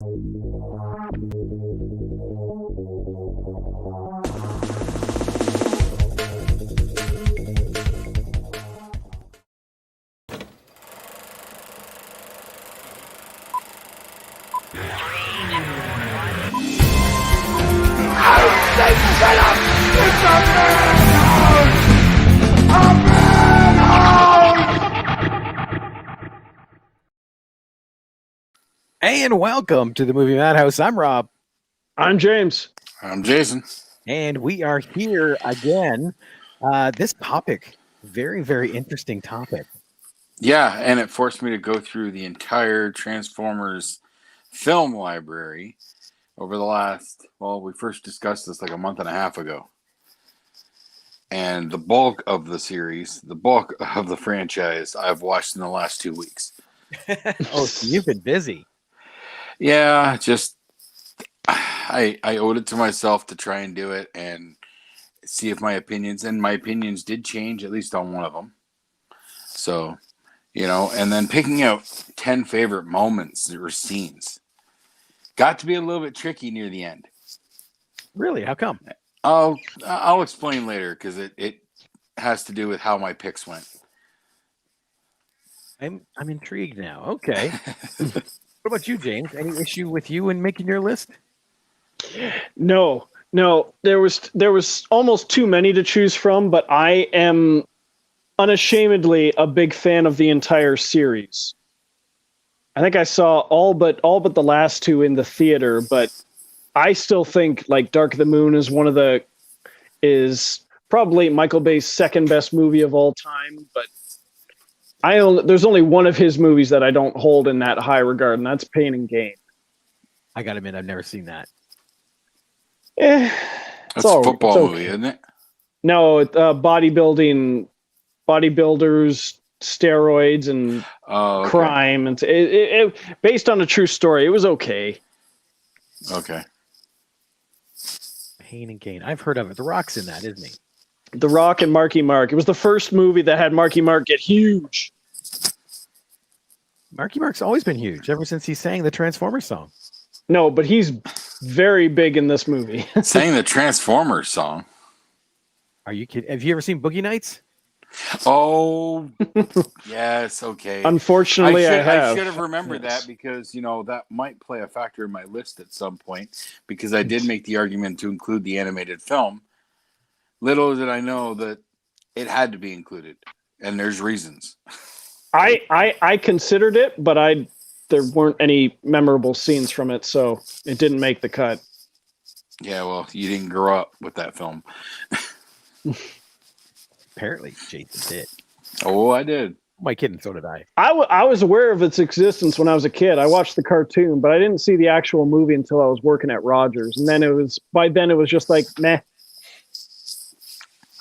And welcome to the Movie Madhouse. I'm Rob. I'm James. I'm Jason. And we are here again. This topic, very, very interesting topic. Yeah, and it forced me to go through the entire Transformers film library over the last, we first discussed this like a month and a half ago. And the bulk of the series, the bulk of the franchise, I've watched in the last 2 weeks. Oh, so you've been busy. Yeah, just I owed it to myself to try and do it and see if my opinions did change, at least on one of them. So, and then picking out 10 favorite moments or scenes got to be a little bit tricky near the end. Really? How come? I'll explain later because it has to do with how my picks went. I'm intrigued now. Okay. What about you, James? Any issue with you in making your list? No. There was almost too many to choose from, but I am unashamedly a big fan of the entire series. I think I saw all but the last two in the theater, but I still think like Dark of the Moon is probably Michael Bay's second best movie of all time, but there's only one of his movies that I don't hold in that high regard, and that's Pain and Gain. I gotta admit, I've never seen that. That's a football movie, isn't it? No, bodybuilders, steroids, and crime, and it based on a true story. It was okay. Okay. Pain and Gain. I've heard of it. The Rock's in that, isn't he? The Rock and Marky Mark. It was the first movie that had Marky Mark get huge. Marky Mark's always been huge ever since he sang the Transformers song. No, but he's very big in this movie. Sang the Transformers song. Are you kidding? Have you ever seen Boogie Nights? Oh, yes. Okay. Unfortunately, I have. I should have remembered that because, that might play a factor in my list at some point because I did make the argument to include the animated film. Little did I know that it had to be included, and there's reasons. I considered it, but there weren't any memorable scenes from it, so it didn't make the cut. Yeah, well, you didn't grow up with that film. Apparently, Jason did. Oh, I did. My kid, and so did I. I was aware of its existence when I was a kid. I watched the cartoon, but I didn't see the actual movie until I was working at Rogers, and then it was just like meh.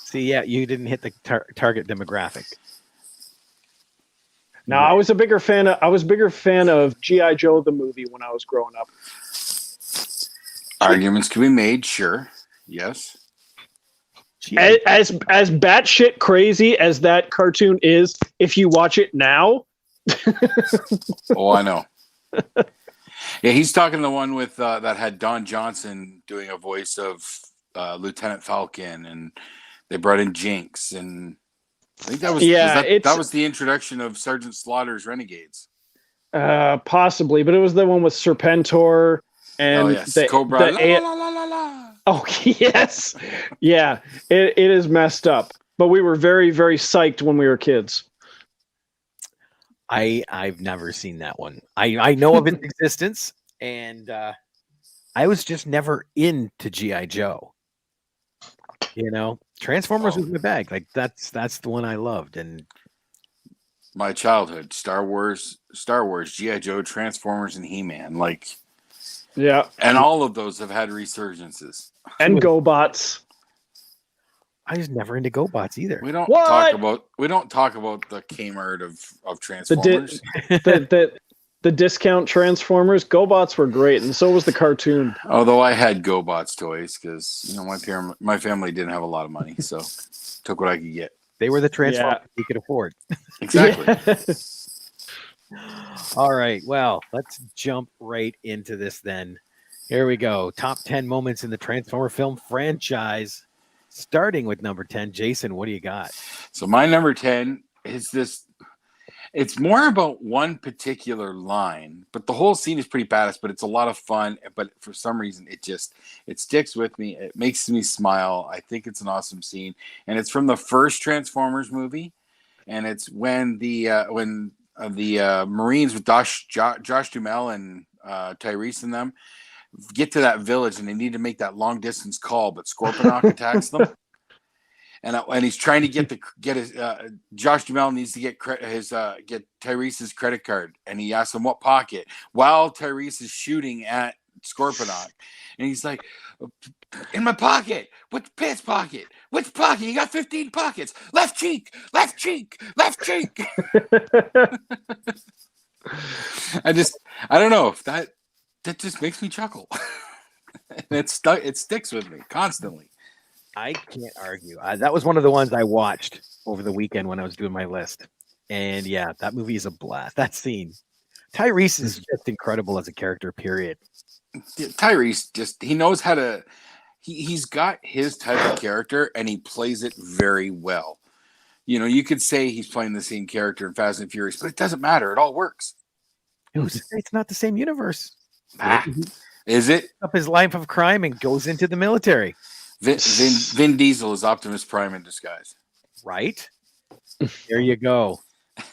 See, yeah, you didn't hit the target demographic. No, I was a bigger fan of G.I. Joe the movie when I was growing up. Arguments can be made, sure. Yes. As batshit crazy as that cartoon is, if you watch it now. Oh, I know. Yeah, he's talking the one with that had Don Johnson doing a voice of Lieutenant Falcon, and they brought in Jinx, and I think that was that was the introduction of Sergeant Slaughter's Renegades. Possibly, but it was the one with Serpentor and Cobra. Oh yes, yeah. It is messed up, but we were very, very psyched when we were kids. I've never seen that one. I know of its existence, and I was just never into G.I. Joe. Transformers was my bag. Like that's the one I loved, and my childhood. Star Wars, G.I. Joe, Transformers, and He-Man. Yeah, and all of those have had resurgences. And GoBots. I was never into GoBots either. We don't talk about the Kmart of Transformers. The discount Transformers. GoBots were great, and so was the cartoon. Although I had GoBots toys because my family didn't have a lot of money, so took what I could get. They were the Transformers you could afford. Exactly. All right. Well, let's jump right into this then. Here we go. Top 10 moments in the Transformer film franchise. Starting with number 10. Jason, what do you got? So my number 10 is this. It's more about one particular line, but the whole scene is pretty badass, but it's a lot of fun. But for some reason, it sticks with me. It makes me smile. I think it's an awesome scene. And it's from the first Transformers movie. And it's when the Marines with Josh Duhamel and Tyrese and them get to that village, and they need to make that long distance call, but Scorponok attacks them, and he's trying to get his Josh Duhamel needs to get get Tyrese's credit card, and he asks him what pocket while Tyrese is shooting at Scorponok, and he's like, in my pocket. What pants pocket? Which pocket? You got 15 pockets. Left cheek, left cheek, left cheek. I don't know if that just makes me chuckle. And it sticks with me constantly. I can't argue. That was one of the ones I watched over the weekend when I was doing my list. And yeah, that movie is a blast. That scene. Tyrese is just incredible as a character, period. Tyrese he knows how to he's got his type of character and he plays it very well. You know, you could say he's playing the same character in Fast and Furious, but it doesn't matter. It all works. It's not the same universe. Is it? Up his life of crime and goes into the military. Vin Diesel is Optimus Prime in disguise. Right? There you go.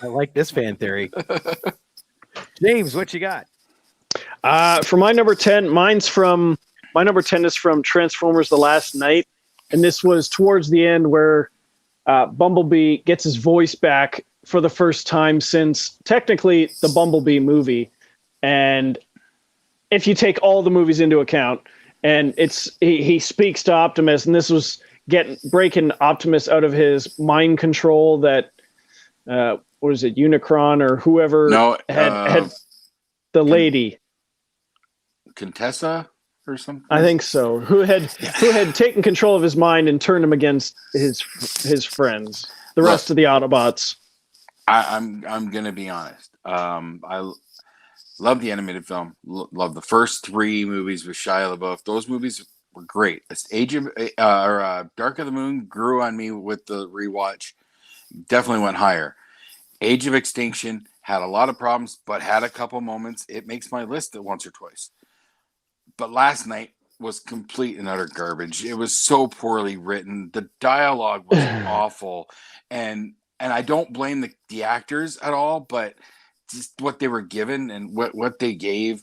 I like this fan theory. James, what you got? For my number 10, my number 10 is from Transformers The Last Night. And this was towards the end where Bumblebee gets his voice back for the first time since technically the Bumblebee movie. And if you take all the movies into account, and he speaks to Optimus, and this was breaking Optimus out of his mind control that, what is it, Unicron or whoever had the lady. Contessa or something? I think so. Who had taken control of his mind and turned him against his friends, the rest of the Autobots. I'm gonna be honest. I love the animated film. Love the first 3 movies with Shia LaBeouf. Those movies were great. Dark of the Moon grew on me with the rewatch. Definitely went higher. Age of Extinction had a lot of problems, but had a couple moments. It makes my list once or twice. But Last Night was complete and utter garbage. It was so poorly written. The dialogue was awful, and I don't blame the actors at all, but just what they were given and what they gave,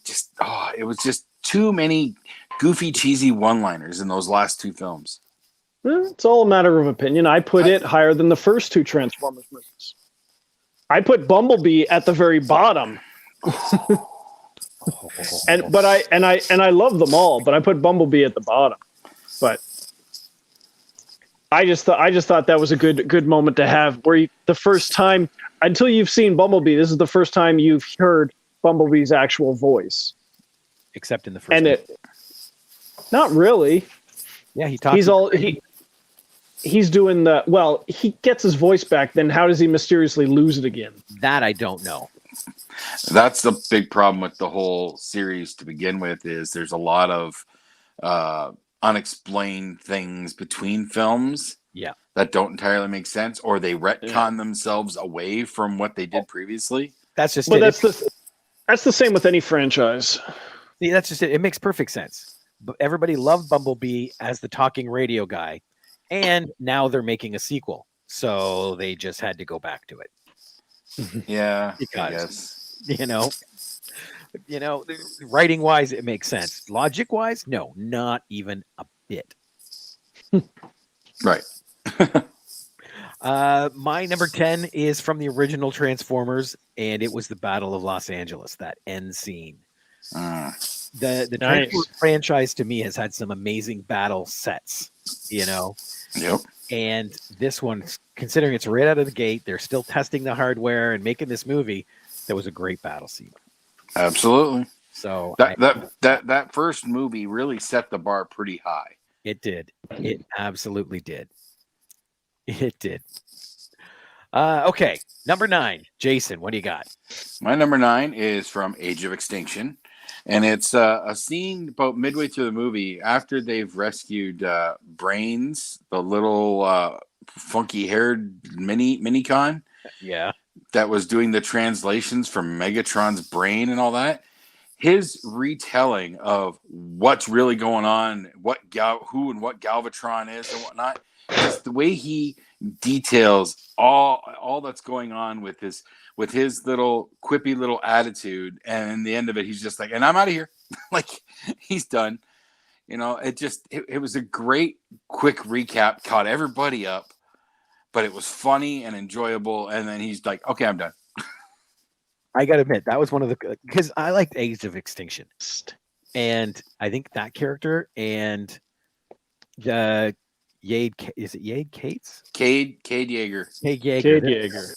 it was just too many goofy, cheesy one-liners in those last 2 films. It's all a matter of opinion. I put it higher than the first 2 Transformers movies. I put Bumblebee at the very bottom. and I love them all, but I put Bumblebee at the bottom. But I just thought that was a good moment to have, where the first time, until you've seen Bumblebee, this is the first time you've heard Bumblebee's actual voice. Except in the first one. Not really. Yeah, he talks. He's doing he gets his voice back, then how does he mysteriously lose it again? That I don't know. That's the big problem with the whole series to begin with, is there's a lot of unexplained things between films that don't entirely make sense, or they retcon themselves away from what they did previously. That's just that's the same with any franchise. See, that's just it. It makes perfect sense. But everybody loved Bumblebee as the talking radio guy, and now they're making a sequel, so they just had to go back to it. Yeah, because writing wise, it makes sense. Logic wise, no, not even a bit. Right. My number 10 is from the original Transformers, and it was the Battle of Los Angeles, that end scene. The Transformers franchise to me has had some amazing battle sets, Yep. And this one, considering it's right out of the gate, they're still testing the hardware and making this movie. That was a great battle scene. Absolutely. So that first movie really set the bar pretty high. It did. It absolutely did. It did. Okay, number 9. Jason, what do you got? My number 9 is from Age of Extinction, and it's a scene about midway through the movie after they've rescued Brains, the little funky-haired mini-con Yeah. that was doing the translations from Megatron's brain and all that. His retelling of what's really going on, who and what Galvatron is and whatnot, just the way he details all that's going on with his little quippy little attitude, and in the end of it, he's just like, "And I'm out of here," like he's done. It was a great quick recap, caught everybody up, but it was funny and enjoyable. And then he's like, "Okay, I'm done." I gotta admit, that was one of the, because I liked Age of Extinction, and I think that character and the is it Yade Cates? Cade Yeager. Cade Yeager.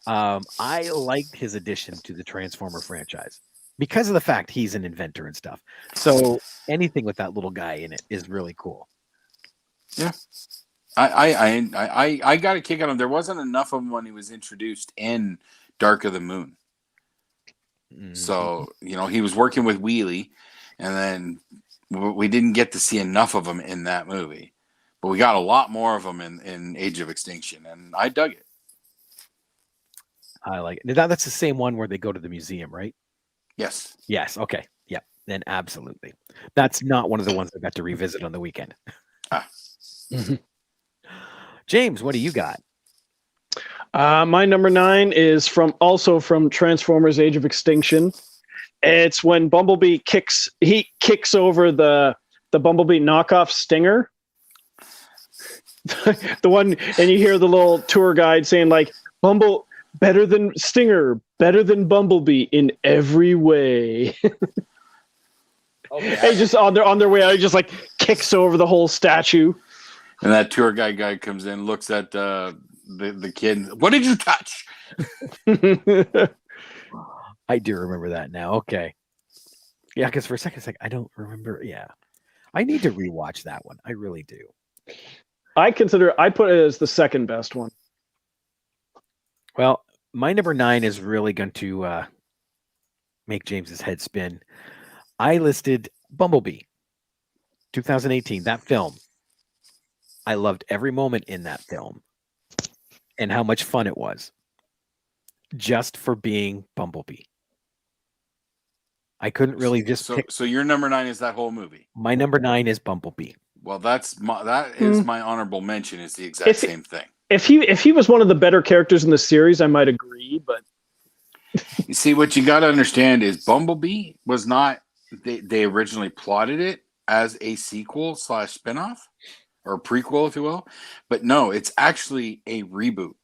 I liked his addition to the Transformer franchise because of the fact he's an inventor and stuff. So anything with that little guy in it is really cool. Yeah. I got a kick out of him. There wasn't enough of him when he was introduced in Dark of the Moon. Mm-hmm. So, he was working with Wheelie, and then we didn't get to see enough of him in that movie. But we got a lot more of him in Age of Extinction, and I dug it. I like it. That's the same one where they go to the museum, right? Yes. Yes. Okay. Yeah. Then absolutely. That's not one of the ones I got to revisit on the weekend. James, what do you got? My number 9 is from Transformers: Age of Extinction. It's when Bumblebee kicks over the Bumblebee knockoff Stinger. The one, and you hear the little tour guide saying like, better than Stinger, better than Bumblebee in every way. Hey, just on their way out, he just like kicks over the whole statue. And that tour guy comes in, looks at the kid. What did you touch? I do remember that now. Okay. Yeah, because for a second, it's like, I don't remember. Yeah. I need to rewatch that one. I really do. I put it as the second best one. Well, my number 9 is really going to make James's head spin. I listed Bumblebee, 2018, that film. I loved every moment in that film and how much fun it was just for being Bumblebee. I couldn't really just pick. So your number 9 is that whole movie? My number 9 is Bumblebee. Well, that is my honorable mention. It's the exact same thing. If he was one of the better characters in the series, I might agree, but you see, what you got to understand is Bumblebee was not. They originally plotted it as a sequel / spinoff or prequel, if you will, but no, it's actually a reboot.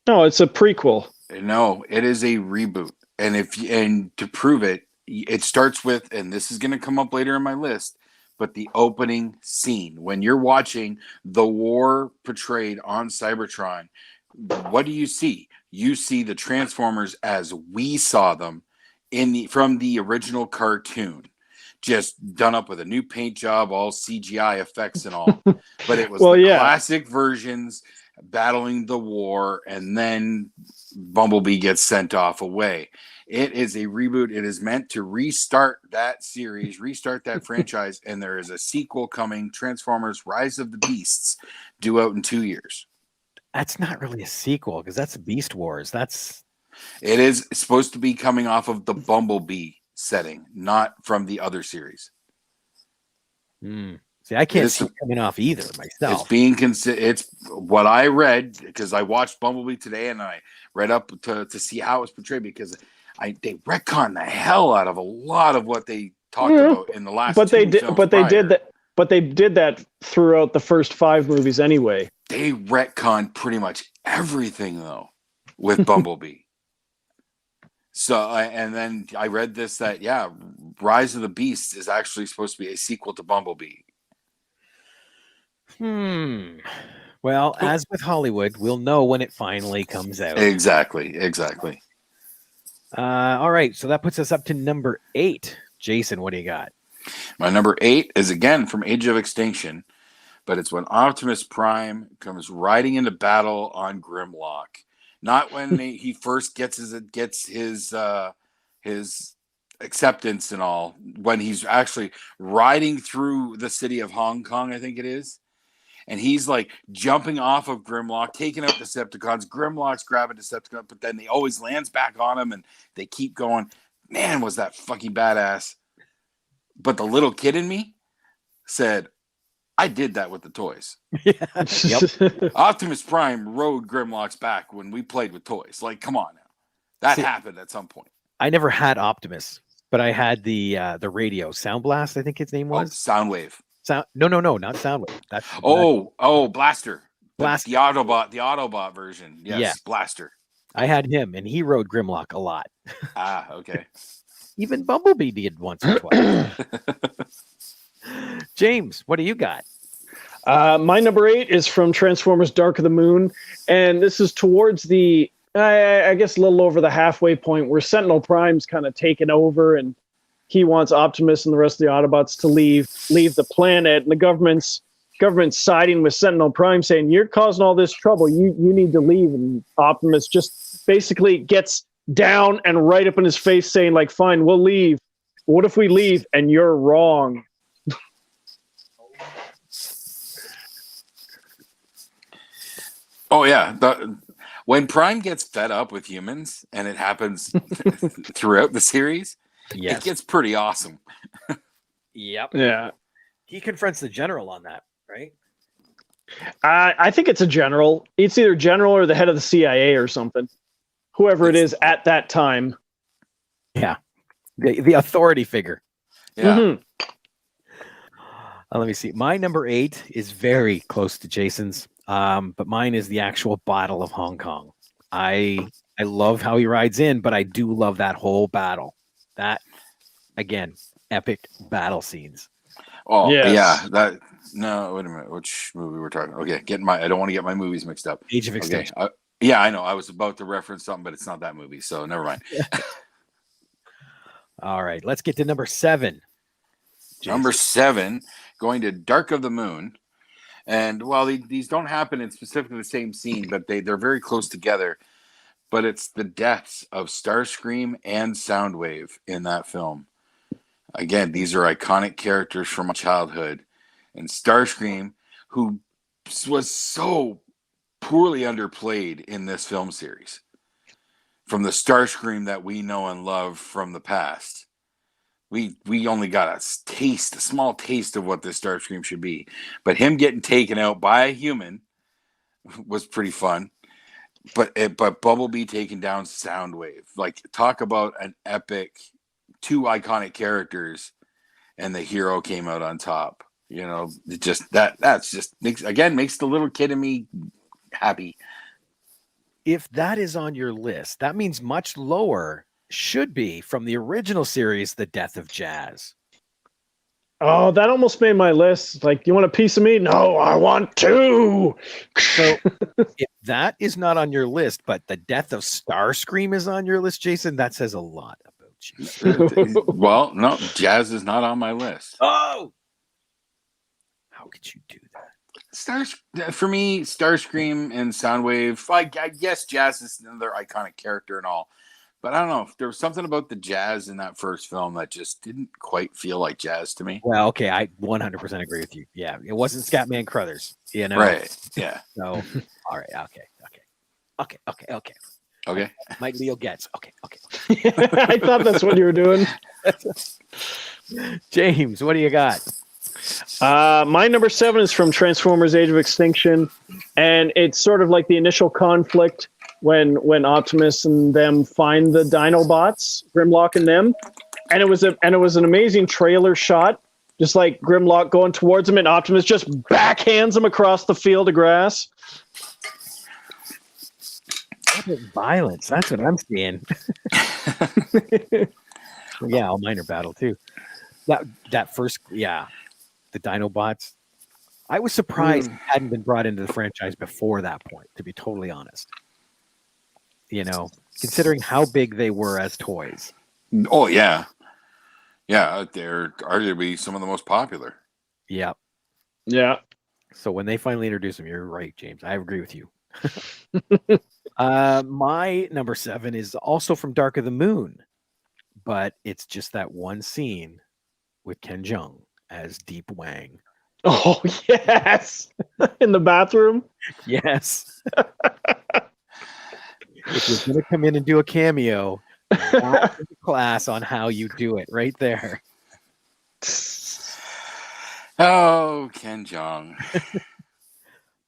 No, it's a prequel. No, it is a reboot, and to prove it, it starts with, and this is going to come up later in my list, but the opening scene when you're watching the war portrayed on Cybertron. What do you see? You see the Transformers as we saw them from the original cartoon, just done up with a new paint job, all CGI effects and all. But it was classic versions battling the war, and then Bumblebee gets sent off away. It is a reboot. It is meant to restart that series, restart that franchise, and there is a sequel coming, Transformers: Rise of the Beasts, due out in 2 years. That's not really a sequel because that's Beast Wars. It is supposed to be coming off of the Bumblebee setting, not from the other series. See, I can't see it coming off either myself. It's being it's what I read, because I watched Bumblebee today and I read up to see how it was portrayed, because they retconned the hell out of a lot of what they talked about in the last. But they did that throughout the first 5 movies anyway. They retconned pretty much everything though with Bumblebee. So, and then I read this that Rise of the Beasts is actually supposed to be a sequel to Bumblebee. Well, as with Hollywood, we'll know when it finally comes out. Exactly. All right, so that puts us up to number 8. Jason, what do you got? My number 8 is again from Age of Extinction, but it's when Optimus Prime comes riding into battle on Grimlock. Not when he first gets his acceptance and all. When he's actually riding through the city of Hong Kong, I think it is, and he's like jumping off of Grimlock, taking out Decepticons. Grimlock's grabbing Decepticon, but then he always lands back on him, and they keep going. Man, was that fucking badass! But the little kid in me said, I did that with the toys. Yep. Optimus Prime rode Grimlock's back when we played with toys. Like, come on now. That happened at some point. I never had Optimus, but I had the radio Sound Blast, I think his name was. Soundwave. No, not Soundwave. That's Blaster. Blaster. The Autobot version. Yes, yeah. Blaster. I had him, and he rode Grimlock a lot. Okay. Even Bumblebee did once or twice. James, what do you got? My number 8 is from Transformers Dark of the Moon, and this is towards the, I guess, a little over the halfway point where Sentinel Prime's kind of taken over, and he wants Optimus and the rest of the Autobots to leave the planet, and the government's siding with Sentinel Prime, saying, you're causing all this trouble, you need to leave, and Optimus just basically gets down and right up in his face saying, like, fine, we'll leave. What if we leave and you're wrong? Oh, yeah. When Prime gets fed up with humans, and it happens throughout the series, it gets pretty awesome. Yep. Yeah. He confronts the general on that, right? I think it's a general. It's either general or the head of the CIA or something. Whoever it is at that time. Yeah. The authority figure. Yeah. Mm-hmm. Let me see. My number 8 is very close to Jason's, but mine is the actual Battle of Hong Kong. I love how he rides in, but I do love that whole battle. That, again, epic battle scenes. Oh, yes. yeah. No, wait a minute. Which movie we're talking? Okay, I don't want to get my movies mixed up. Age of Extinction. Okay. Yeah, I know. I was about to reference something, but it's not that movie, so never mind. All right, let's get to number 7. Jason. Number 7, going to Dark of the Moon. And while these don't happen in specifically the same scene, but they're very close together. But it's the deaths of Starscream and Soundwave in that film. Again, these are iconic characters from my childhood. And Starscream, who was so poorly underplayed in this film series, from the Starscream that we know and love from the past. We only got a small taste of what this Starscream should be. But him getting taken out by a human was pretty fun. But Bumblebee taking down Soundwave, like, talk about an epic, 2 iconic characters, and the hero came out on top. You know, it just that's just makes the little kid in me happy. If that is on your list, that means much lower should be from the original series, The Death of Jazz. Oh, that almost made my list. Like, you want a piece of me? No, I want 2. So if that is not on your list, but the death of Starscream is on your list, Jason, that says a lot about you. Well, no, Jazz is not on my list. Oh! How could you do that? For me, Starscream and Soundwave, I guess Jazz is another iconic character and all. But I don't know. There was something about the Jazz in that first film that just didn't quite feel like Jazz to me. Well, okay, I 100% agree with you. Yeah, it wasn't Scatman Crothers, you know? Right, yeah. So, all right, okay. Mike Leo gets, okay. I thought that's what you were doing. James, what do you got? My number 7 is from Transformers Age of Extinction, and it's sort of like the initial conflict when Optimus and them find the Dinobots, Grimlock and them, and it was an amazing trailer shot, just like Grimlock going towards him, and Optimus just backhands him across the field of grass. Violence, that's what I'm seeing. Yeah, all minor battle too. That first, the Dinobots. I was surprised it hadn't been brought into the franchise before that point, to be totally honest. You know, considering how big they were as toys. Oh, yeah. Yeah, they're arguably some of the most popular. Yeah. Yeah. So when they finally introduce him, you're right, James. I agree with you. My number 7 is also from Dark of the Moon, but it's just that one scene with Ken Jeong as Deep Wang. Oh, yes. In the bathroom? Yes. If you're going to come in and do a cameo, that's the class on how you do it right there. Oh, Ken Jeong.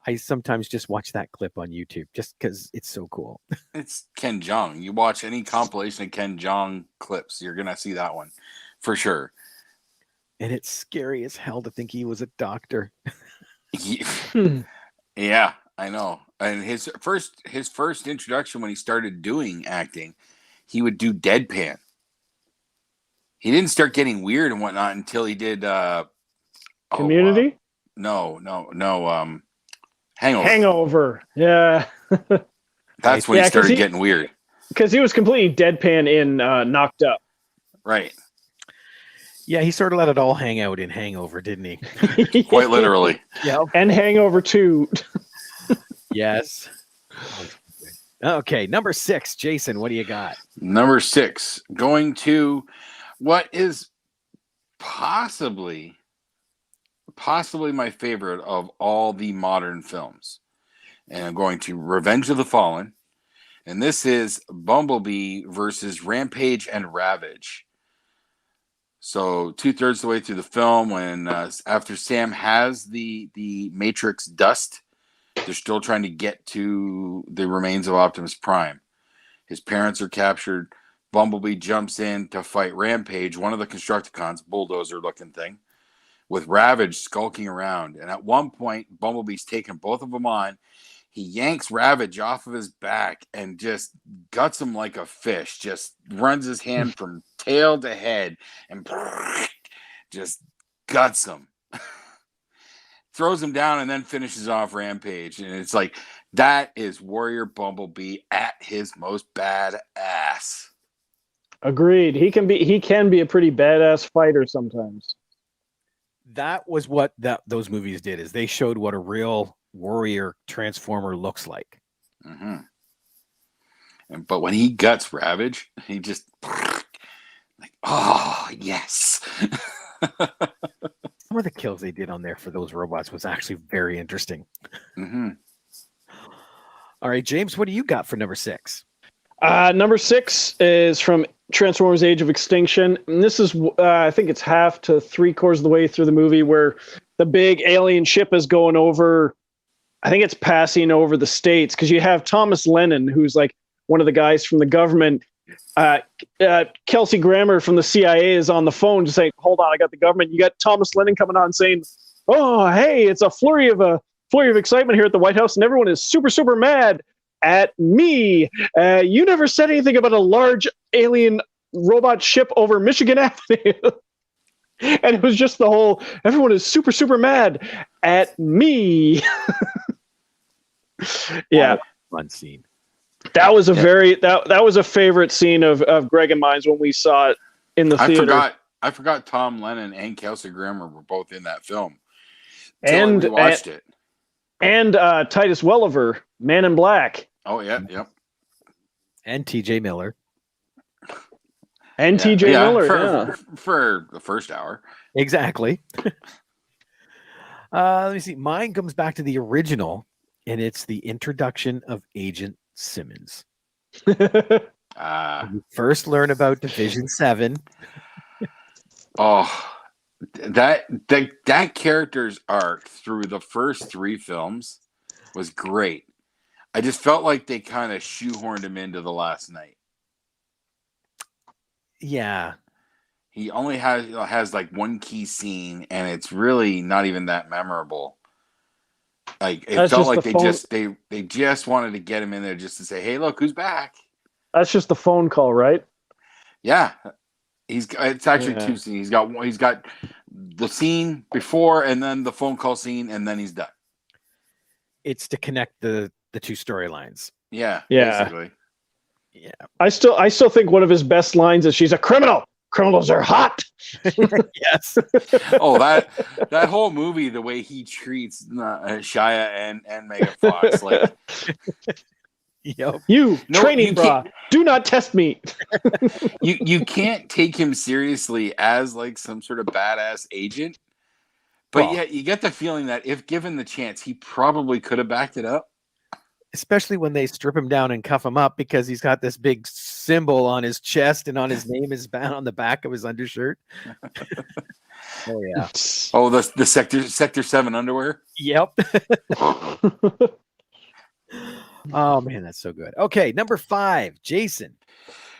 I sometimes just watch that clip on YouTube just because it's so cool. It's Ken Jeong. You watch any compilation of Ken Jeong clips, you're going to see that one for sure. And it's scary as hell to think he was a doctor. Yeah, I know. And his first introduction when he started doing acting, he would do deadpan. He didn't start getting weird and whatnot until he did Community? No. Hangover. Hangover. Yeah. That's when he started getting weird. Because he was completely deadpan in Knocked Up. Right. Yeah, he sort of let it all hang out in Hangover, didn't he? Quite literally. Yeah. And Hangover 2. Yes. Okay, number 6, Jason, what do you got? Number 6, going to what is possibly my favorite of all the modern films. And I'm going to Revenge of the Fallen. And this is Bumblebee versus Rampage and Ravage. So 2/3 of the way through the film, when after Sam has the Matrix dust, they're still trying to get to the remains of Optimus Prime. His parents are captured. Bumblebee jumps in to fight Rampage, one of the Constructicons, bulldozer-looking thing, with Ravage skulking around. And at one point, Bumblebee's taking both of them on. He yanks Ravage off of his back and just guts him like a fish. Just runs his hand from tail to head and just guts him. Throws him down and then finishes off Rampage. And it's like, that is Warrior Bumblebee at his most badass. Agreed. He can be a pretty badass fighter sometimes. That was what those movies did, is they showed what a real warrior transformer looks like. Mm-hmm. But when he guts Ravage, he just like, oh yes. Some of the kills they did on there for those robots was actually very interesting. Mm-hmm. All right, James, what do you got for number 6? Number 6 is from Transformers: Age of Extinction, and this is I think it's half to 3/4 of the way through the movie where the big alien ship is going over. I think it's passing over the states, because you have Thomas Lennon, who's like one of the guys from the government. Kelsey Grammer from the CIA is on the phone just saying, "Hold on, I got the government." You got Thomas Lennon coming on saying, "Oh, hey, it's a flurry of excitement here at the White House, and everyone is super, super mad at me. You never said anything about a large alien robot ship over Michigan Avenue." And it was just the whole, everyone is super, super mad at me. Yeah. Fun scene. That was that was a favorite scene of Greg and mine when we saw it in the theater. I forgot Tom Lennon and Kelsey Grammer were both in that film. And watched it. And Titus Welliver, Man in Black. Oh yeah, yep. And TJ Miller. And TJ Miller, for the first hour. Exactly. Let me see. Mine comes back to the original, and it's the introduction of Agent Simmons. You first learn about Division 7. Oh, that character's arc through the first 3 films was great. I just felt like they kind of shoehorned him into the last night. Yeah. He only has like one key scene, and it's really not even that memorable. Like it felt like they just wanted to get him in there just to say, "Hey, look, who's back?" That's just the phone call, right? Yeah, it's actually 2 scenes. He's got the scene before, and then the phone call scene, and then he's done. It's to connect the 2 storylines. Yeah, yeah. Basically. Yeah. I still think one of his best lines is, "She's a criminal. criminals are hot. Yes. Oh, that whole movie, the way he treats Shia and Megan Fox, like, Yep. Training bra, do not test me. you can't take him seriously as like some sort of badass agent, but yeah, you get the feeling that if given the chance, he probably could have backed it up. Especially when they strip him down and cuff him up because he's got this big symbol on his chest and on his name is bound on the back of his undershirt. Oh yeah. Oh, the Sector 7 underwear. Yep. Oh man, that's so good. Okay, number 5, Jason.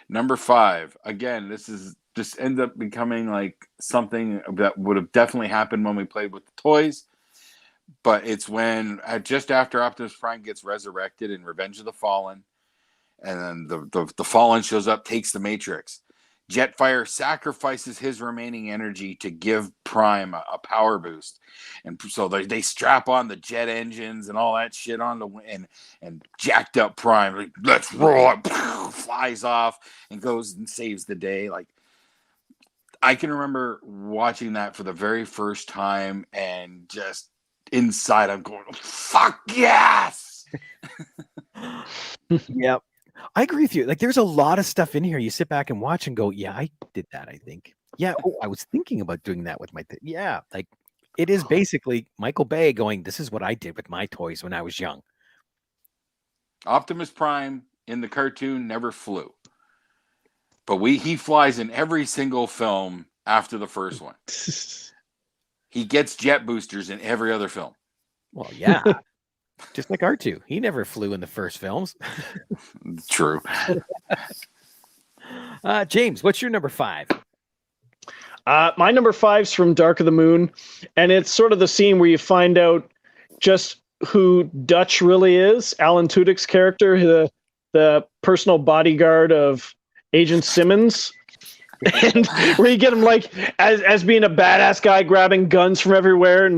Number 5. Again, this is just ends up becoming like something that would have definitely happened when we played with the toys. But it's when just after Optimus Prime gets resurrected in Revenge of the Fallen, and then the Fallen shows up, takes the Matrix. Jetfire sacrifices his remaining energy to give Prime a power boost, and so they strap on the jet engines and all that shit on and jacked up Prime. Like, let's roll! Flies off and goes and saves the day. Like, I can remember watching that for the very first time and just. Inside, I'm going, fuck yes! Yep. I agree with you. Like, there's a lot of stuff in here. You sit back and watch and go, yeah, I did that, I think. Yeah, I was thinking about doing that with my... Yeah, like, it is basically Michael Bay going, this is what I did with my toys when I was young. Optimus Prime in the cartoon never flew. But he flies in every single film after the first one. He gets jet boosters in every other film. Well, yeah. Just like R2. He never flew in the first films. True. James, what's your number 5? My number 5's from Dark of the Moon. And it's sort of the scene where you find out just who Dutch really is. Alan Tudyk's character, the personal bodyguard of Agent Simmons. And where you get him like as being a badass guy grabbing guns from everywhere,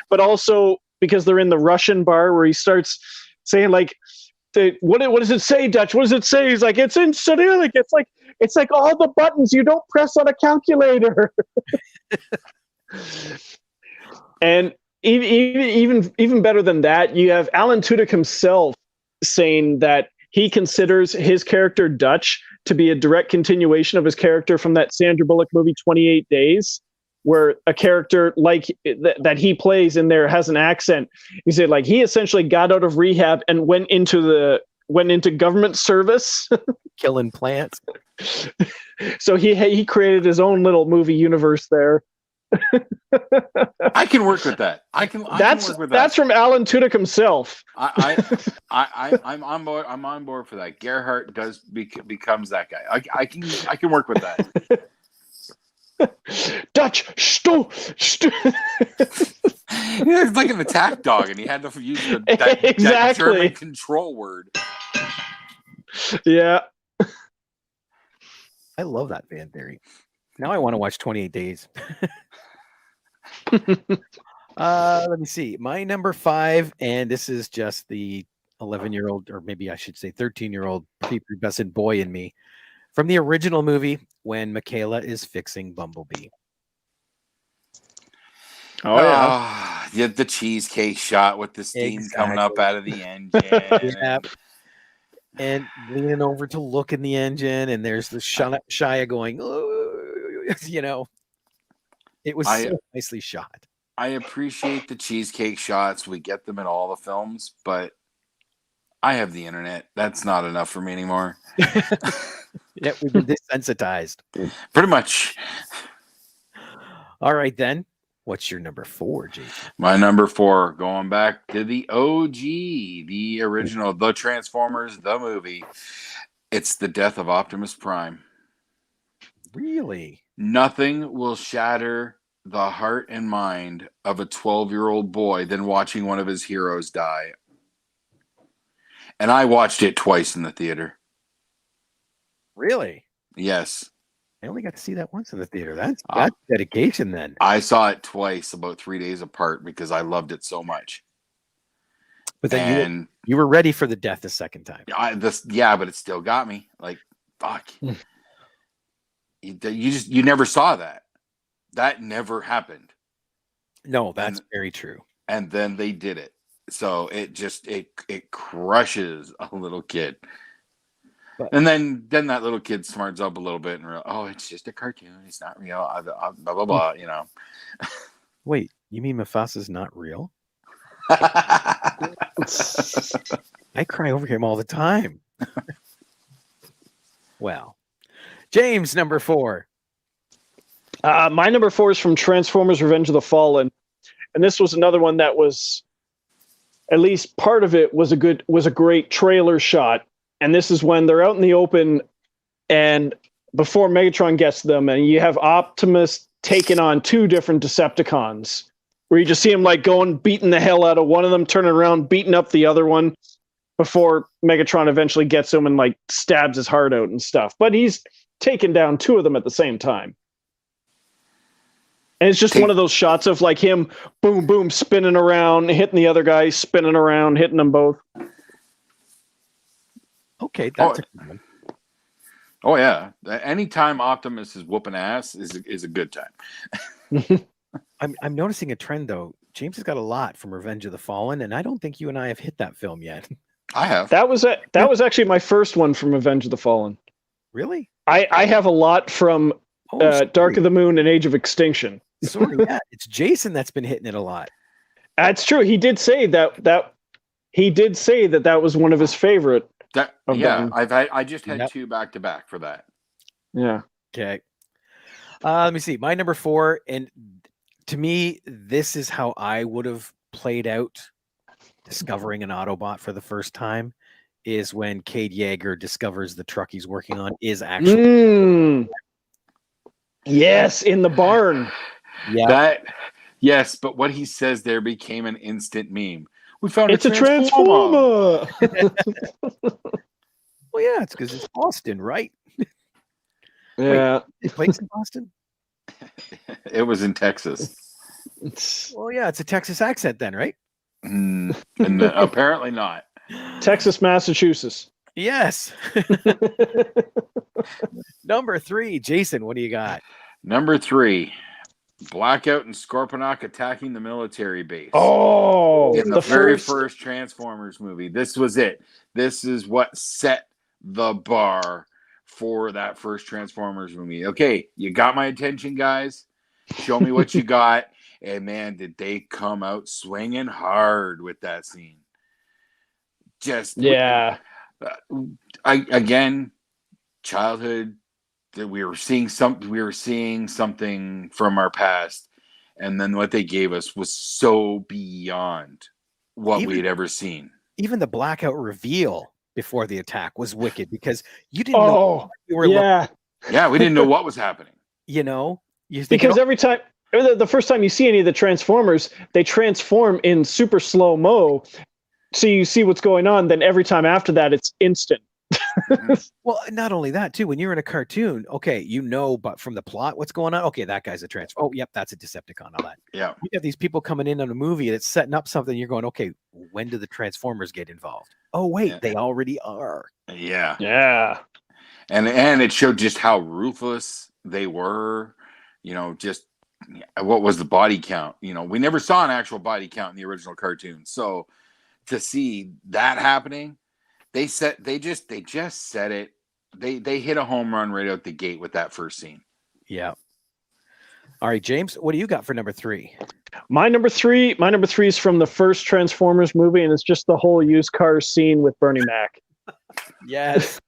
but also because they're in the Russian bar where he starts saying like, what does it say, Dutch? What does it say? He's like, it's in Cyrillic. It's like all the buttons you don't press on a calculator. And even better than that, you have Alan Tudyk himself saying that he considers his character Dutch to be a direct continuation of his character from that Sandra Bullock movie 28 Days, where a character like that he plays in there has an accent. He said like he essentially got out of rehab and went into government service, killing plants. So he created his own little movie universe there. I can work with that. I can work with that. That's from Alan Tudyk himself. I'm on board. I'm on board for that. Gerhardt becomes that guy. I can work with that. Dutch, stu. It's like an attack dog, and he had to use that German control word. Yeah, I love that fan theory. Now I want to watch 28 Days. Let me see. My number 5, and this is just the 11-year-old, or maybe I should say 13-year-old prepubescent boy in me, from the original movie when Michaela is fixing Bumblebee. Oh yeah, the cheesecake shot with the steam coming up out of the engine. Yeah. And leaning over to look in the engine, and there's the Shia going, oh, you know. It was so nicely shot. I appreciate the cheesecake shots. We get them in all the films, but I have the internet. That's not enough for me anymore. Yeah, we've been desensitized. Pretty much. All right, then. What's your number 4, Jason? My number 4, going back to the OG, the original, the Transformers, the movie. It's the Death of Optimus Prime. Really? Nothing will shatter the heart and mind of a 12-year-old boy than watching one of his heroes die. And I watched it twice in the theater. Really? Yes. I only got to see that once in the theater. That's dedication then. I saw it twice, about 3 days apart, because I loved it so much. But then you were ready for the death a second time. Yeah, but it still got me. Like, fuck. you never saw that. That never happened. No, that's very true. And then they did it. So it crushes a little kid. But, and then that little kid smarts up a little bit and it's just a cartoon. It's not real. Blah, blah, blah, you know. Wait, you mean Mufasa's not real? I cry over him all the time. Well, James, number 4. My number 4 is from Transformers: Revenge of the Fallen, and this was another one that was, at least part of it was a great trailer shot. And this is when they're out in the open, and before Megatron gets them, and you have Optimus taking on 2 different Decepticons, where you just see him like going, beating the hell out of one of them, turning around, beating up the other one, before Megatron eventually gets him and like stabs his heart out and stuff. But he's taken down 2 of them at the same time. And it's just one of those shots of like him, boom, boom, spinning around, hitting the other guy, spinning around, hitting them both. Okay, that's a good one. Oh yeah, anytime Optimus is whooping ass is a good time. I'm noticing a trend though. James has got a lot from Revenge of the Fallen, and I don't think you and I have hit that film yet. I have. That was actually my first one from Revenge of the Fallen. Really? I have a lot from Dark of the Moon and Age of Extinction. Sorry, yeah, it's Jason that's been hitting it a lot. That's true. He did say that was one of his favorite. I just had 2 back to back for that. Yeah. Okay. Let me see. My number 4, and to me, this is how I would have played out discovering an Autobot for the first time, is when Cade Yeager discovers the truck he's working on is actually yes, in the barn. Yeah. Yes, but what he says there became an instant meme. We found it's a transformer. Well, yeah, it's because it's Boston, right? Yeah. Wait, it plays in Boston? It was in Texas. Well, yeah, it's a Texas accent then, right? And apparently not. Texas, Massachusetts. Yes. Number 3, Jason, what do you got? Number 3, Blackout and Scorponok attacking the military base. Oh, in the very first Transformers movie. This was it. This is what set the bar for that first Transformers movie. Okay, you got my attention, guys. Show me what you got. And man, did they come out swinging hard with that scene. Again, childhood, that we were seeing something from our past, and then what they gave us was so beyond what we had ever seen. Even the Blackout reveal before the attack was wicked, because you didn't know what you were looking. Yeah, we didn't know what was happening. You know, because every time, the first time you see any of the Transformers, they transform in super slow-mo, so you see what's going on. Then every time after that, it's instant. Well, not only that too, when you're in a cartoon, okay, but from the plot what's going on. Okay, that guy's a Transformer. Oh, yep, that's a Decepticon. All that. Yeah. You have these people coming in on a movie that's setting up something. You're going, okay, when do the Transformers get involved? Oh, wait, they already are. Yeah. Yeah. And it showed just how ruthless they were. You know, just what was the body count? You know, we never saw an actual body count in the original cartoon. So to see that happening, they just said it. They hit a home run right out the gate with that first scene. Yeah. All right, James, what do you got for number 3? My number three is from the first Transformers movie, and it's just the whole used car scene with Bernie Mac. Yes.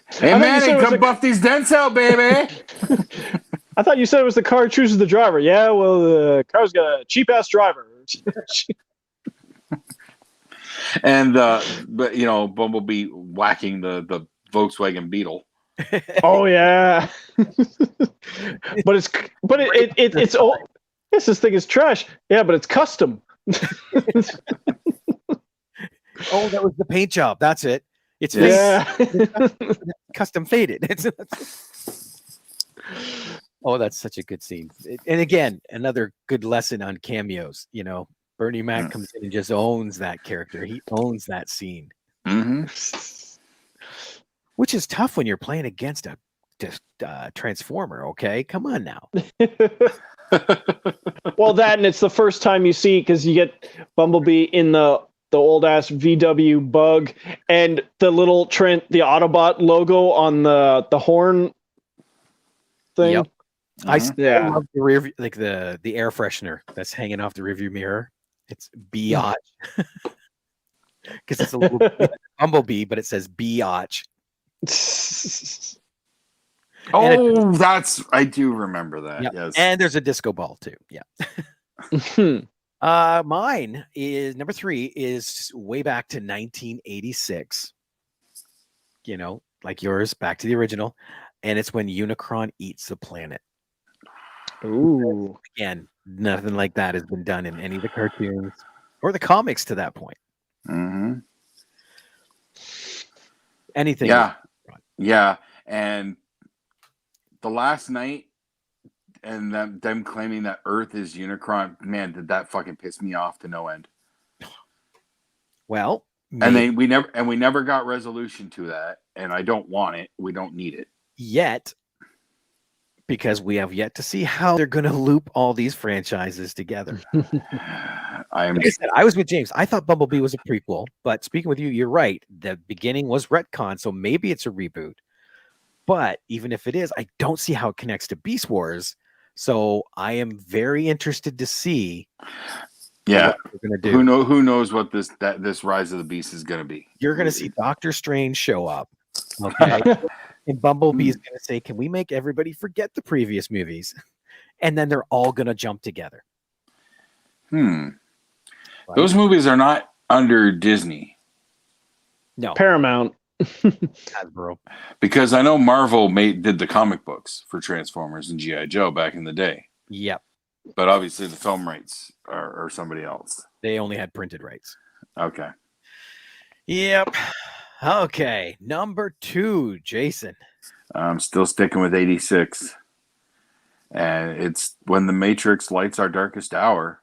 Hey man, come buff these dents out, baby. I thought you said it was the car chooses the driver. Yeah, well, the car's got a cheap ass driver. And but you know, Bumblebee whacking the Volkswagen Beetle. Oh yeah. but it's old. Yes, this thing is trash. Yeah, but it's custom. Oh, that was the paint job. That's it. It's custom faded. Oh, that's such a good scene. And again, another good lesson on cameos. You know, Bernie Mac comes in and just owns that character. He owns that scene. Mm-hmm. Which is tough when you're playing against a Transformer. Okay, come on now. Well, that, and it's the first time you see, because you get Bumblebee in the old ass VW Bug, and the little the Autobot logo on the horn thing. Yep. I still Yeah. love the rear view, like the air freshener that's hanging off the rearview mirror. It's biatch because it's a little Bumblebee, but it says biatch. Oh, I do remember that. Yep. Yes. And there's a disco ball too. Yeah. Mine is number 3 is way back to 1986. You know, like yours, back to the original, and it's when Unicron eats the planet. Ooh. Again, nothing like that has been done in any of the cartoons or the comics to that point. Mm-hmm. Anything. Yeah. And the last night, and them claiming that Earth is Unicron, man, did that fucking piss me off to no end. Well, and we never got resolution to that, and I don't want it. We don't need it yet, because we have yet to see how they're going to loop all these franchises together. I was with James. I thought Bumblebee was a prequel, but speaking with you, you're right. The beginning was retcon, so maybe it's a reboot. But even if it is, I don't see how it connects to Beast Wars. So I am very interested to see. Yeah, what we're gonna do. Who knows what this Rise of the Beast is going to be? You're going to see Doctor Strange show up. Okay. And Bumblebee is going to say, can we make everybody forget the previous movies? And then they're all going to jump together. Right? Those movies are not under Disney. No. Paramount. Hasbro. Because I know Marvel did the comic books for Transformers and G.I. Joe back in the day. Yep. But obviously the film rights are somebody else. They only had printed rights. Okay. Yep. Okay. Number 2, Jason. I'm still sticking with 86. And it's when the Matrix lights our darkest hour.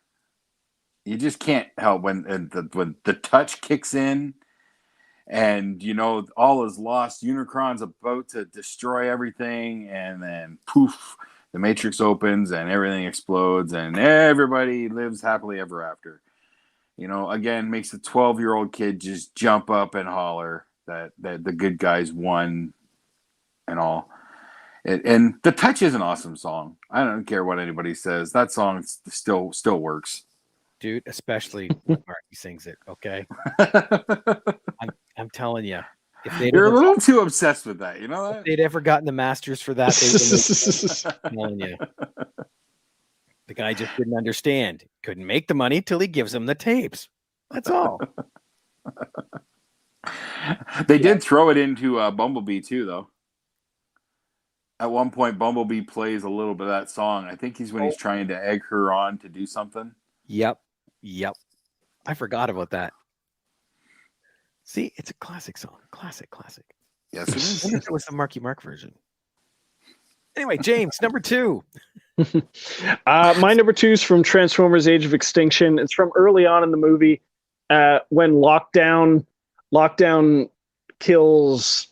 You just can't help when the touch kicks in and, you know, all is lost. Unicron's about to destroy everything. And then poof, the Matrix opens and everything explodes and everybody lives happily ever after. You know, again, makes a 12-year-old kid just jump up and holler that the good guys won and all. And The Touch is an awesome song. I don't care what anybody says. That song still works. Dude, especially when Marky sings it, okay? I'm telling you. You're a little too obsessed with that, you know that? If they'd ever gotten the masters for that, they would. I'm telling you. The guy just didn't understand. Couldn't make the money till he gives him the tapes. That's all. They did throw it into Bumblebee too, though. At one point, Bumblebee plays a little bit of that song. I think he's trying to egg her on to do something. Yep. I forgot about that. See, it's a classic song. Classic. Yes, it is. I wonder if it was the Marky Mark version. Anyway, James, number 2. My number 2 is from Transformers: Age of Extinction. It's from early on in the movie when Lockdown kills.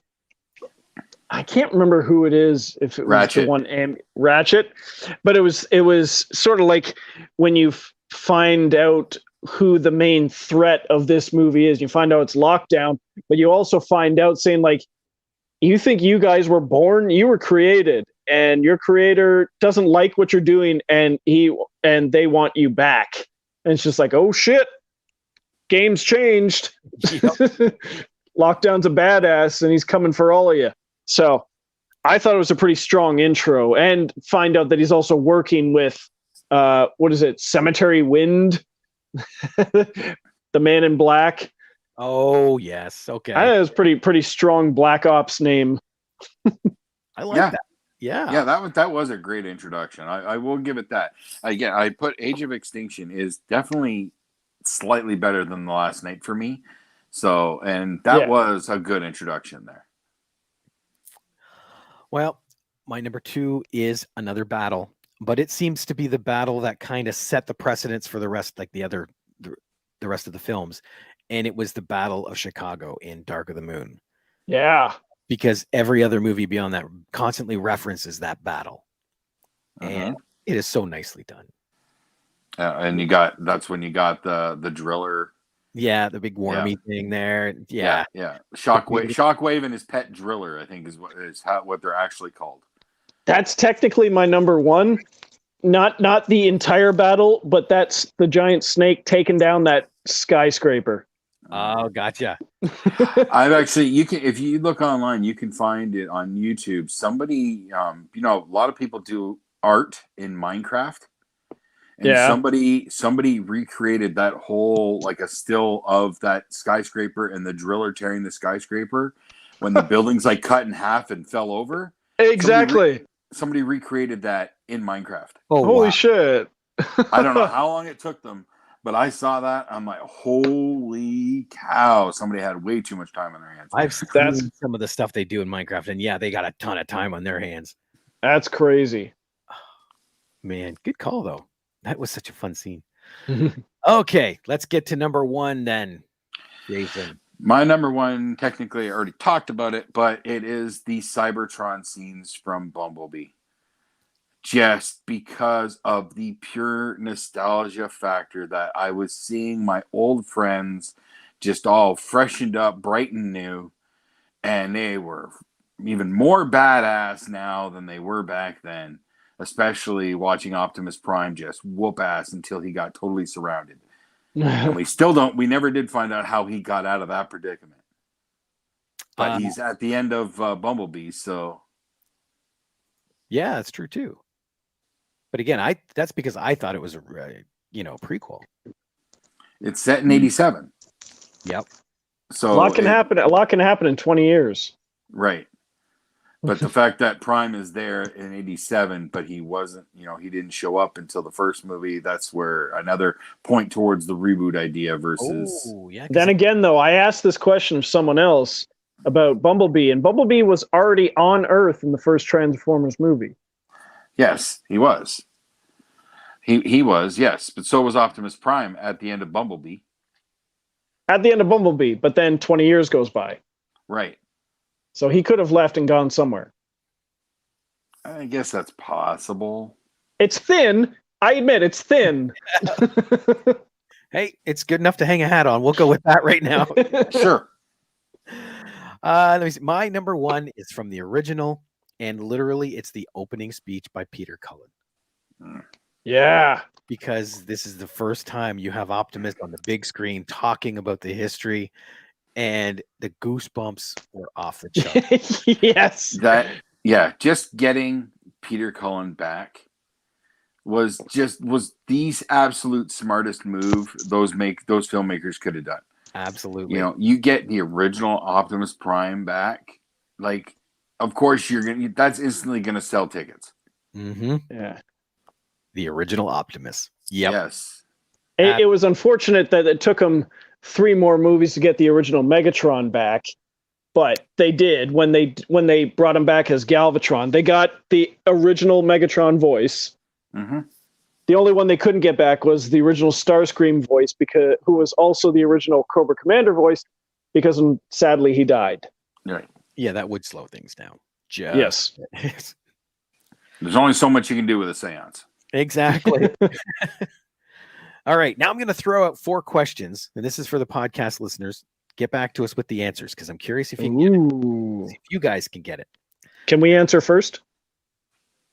I can't remember who it is. If it was Ratchet. the one Ratchet, but it was sort of like when you find out who the main threat of this movie is. You find out it's Lockdown, but you also find out saying like, you think you guys were born, you were created, and your creator doesn't like what you're doing, and they want you back. And it's just like, oh shit, game's changed. Yep. Lockdown's a badass, and he's coming for all of you. So I thought it was a pretty strong intro, and find out that he's also working with, what is it, Cemetery Wind? The Man in Black. Oh, yes. Okay. I think it was pretty strong Black Ops name. I like that. Yeah. That was a great introduction. I will give it that. Again, I put Age of Extinction is definitely slightly better than The Last Night for me. So, and that was a good introduction there. Well, my number 2 is another battle, but it seems to be the battle that kind of set the precedence for the rest, like the rest of the films. And it was the Battle of Chicago in Dark of the Moon. Yeah. because every other movie beyond that constantly references that battle. And it is so nicely done. And that's when you got the driller. Yeah, the big wormy thing there. Yeah. Shockwave and his pet driller, I think is what they're actually called. That's technically my number one. Not the entire battle, but that's the giant snake taking down that skyscraper. Oh, gotcha. I've actually, if you look online, you can find it on YouTube. Somebody, a lot of people do art in Minecraft. And somebody recreated that whole, like a still of that skyscraper and the driller tearing the skyscraper when the building's like cut in half and fell over. Exactly. Somebody recreated that in Minecraft. Oh, holy shit. I don't know how long it took them, but I saw that. I'm like, holy cow. Somebody had way too much time on their hands. I've seen some of the stuff they do in Minecraft, and yeah, they got a ton of time on their hands. That's crazy. Man, good call, though. That was such a fun scene. Okay, let's get to number one then, Jason. My number one, technically, I already talked about it, but it is the Cybertron scenes from Bumblebee. Just because of the pure nostalgia factor that I was seeing my old friends just all freshened up, bright and new, and they were even more badass now than they were back then. Especially watching Optimus Prime just whoop ass until he got totally surrounded. And we never did find out how he got out of that predicament. But he's at the end of Bumblebee, so. Yeah, that's true too. But again, that's because I thought it was a prequel. It's set in 87. Yep. So a lot can happen in 20 years. Right. But the fact that Prime is there in 87, but he wasn't, he didn't show up until the first movie, that's where another point towards the reboot idea versus... Oh, yeah, then again, though, I asked this question of someone else about Bumblebee, and Bumblebee was already on Earth in the first Transformers movie. Yes, he was. He was, yes. But so was Optimus Prime at the end of Bumblebee. At the end of Bumblebee, but then 20 years goes by. Right. So he could have left and gone somewhere. I guess that's possible. It's thin. I admit it's thin. Hey, it's good enough to hang a hat on. We'll go with that right now. Sure. Let me see. My number one is from the original, and literally it's the opening speech by Peter Cullen. Yeah. Because this is the first time you have Optimus on the big screen talking about the history. And the goosebumps were off the chart. Yes. Just getting Peter Cullen back was the absolute smartest move those filmmakers could have done. Absolutely. You get the original Optimus Prime back, like, of course that's instantly gonna sell tickets. Mm-hmm. Yeah. The original Optimus. Yep. Yes. It was unfortunate that it took them 3 more movies to get the original Megatron back, but they did when they brought him back as Galvatron. They got the original Megatron voice. Mm-hmm. The only one they couldn't get back was the original Starscream voice, who was also the original Cobra Commander voice, because sadly he died. Right. Yeah, that would slow things down. Yes. There's only so much you can do with a seance. Exactly. All right, now I'm going to throw out 4 questions, and this is for the podcast listeners. Get back to us with the answers, because I'm curious if you can get it. If you guys can get it. Can we answer first?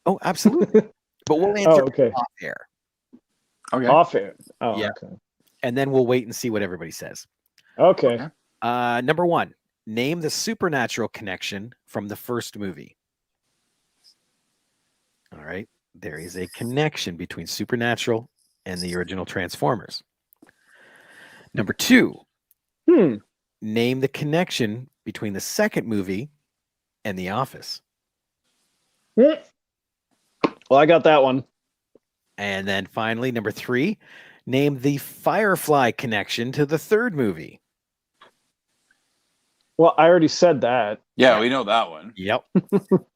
Oh, absolutely. But we'll answer off air. Okay. Off air. Oh, yeah. Okay. And then we'll wait and see what everybody says. Okay. Number 1, name the supernatural connection from the first movie. All right. There is a connection between supernatural and the original Transformers. Number 2, name the connection between the second movie and The Office. Well, I got that one. And then finally, number 3, name the Firefly connection to the third movie. Well, I already said that. Yeah, we know that one. Yep.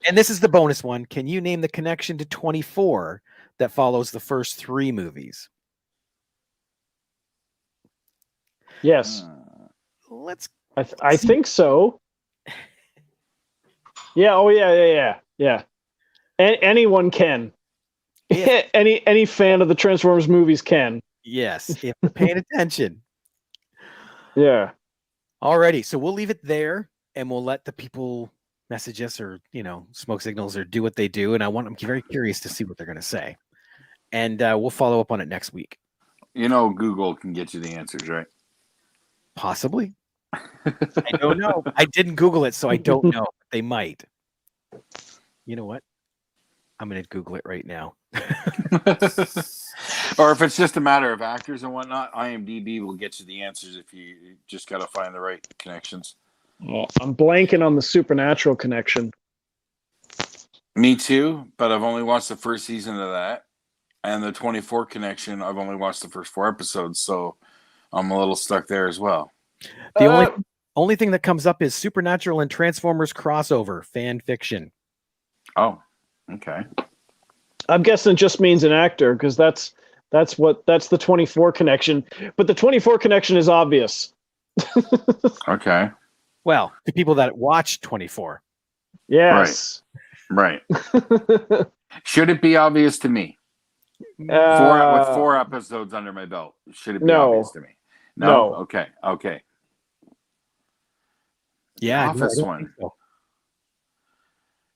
And this is the bonus one. Can you name the connection to 24 that follows the first 3 movies? Yes. Let's. I think so. Yeah. Oh yeah. Anyone can. If, any fan of the Transformers movies can. yes, if you're paying attention. Yeah. Alrighty, so we'll leave it there, and we'll let the people message us or smoke signals or do what they do. And I'm very curious to see what they're going to say, and we'll follow up on it next week. Google can get you the answers, right? Possibly. I don't know. I didn't Google it, so I don't know. They might. You know what? I'm going to Google it right now. Or if it's just a matter of actors and whatnot, IMDb will get you the answers if you just got to find the right connections. Well, I'm blanking on the Supernatural connection. Me too, but I've only watched the first season of that. And the 24 connection, I've only watched the first 4 episodes, so I'm a little stuck there as well. The only thing that comes up is Supernatural and Transformers crossover fan fiction. Oh, okay. I'm guessing it just means an actor, because that's the 24 connection. But the 24 connection is obvious. Okay. Well, the people that watch 24. Yes. Right. Should it be obvious to me? With 4 episodes under my belt, should it be obvious to me? No. Okay. Yeah, The Office one. So.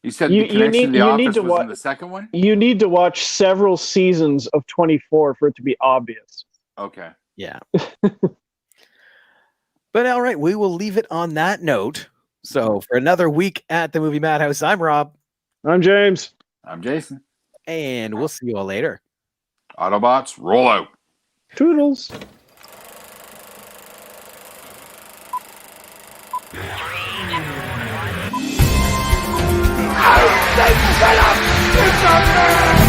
You said the connection to The Office was in the second one? You need to watch several seasons of 24 for it to be obvious. Okay. Yeah. But all right, we will leave it on that note. So for another week at the Movie Madhouse, I'm Rob. I'm James. I'm Jason. And we'll see you all later. Autobots, roll out. Toodles. Shut up!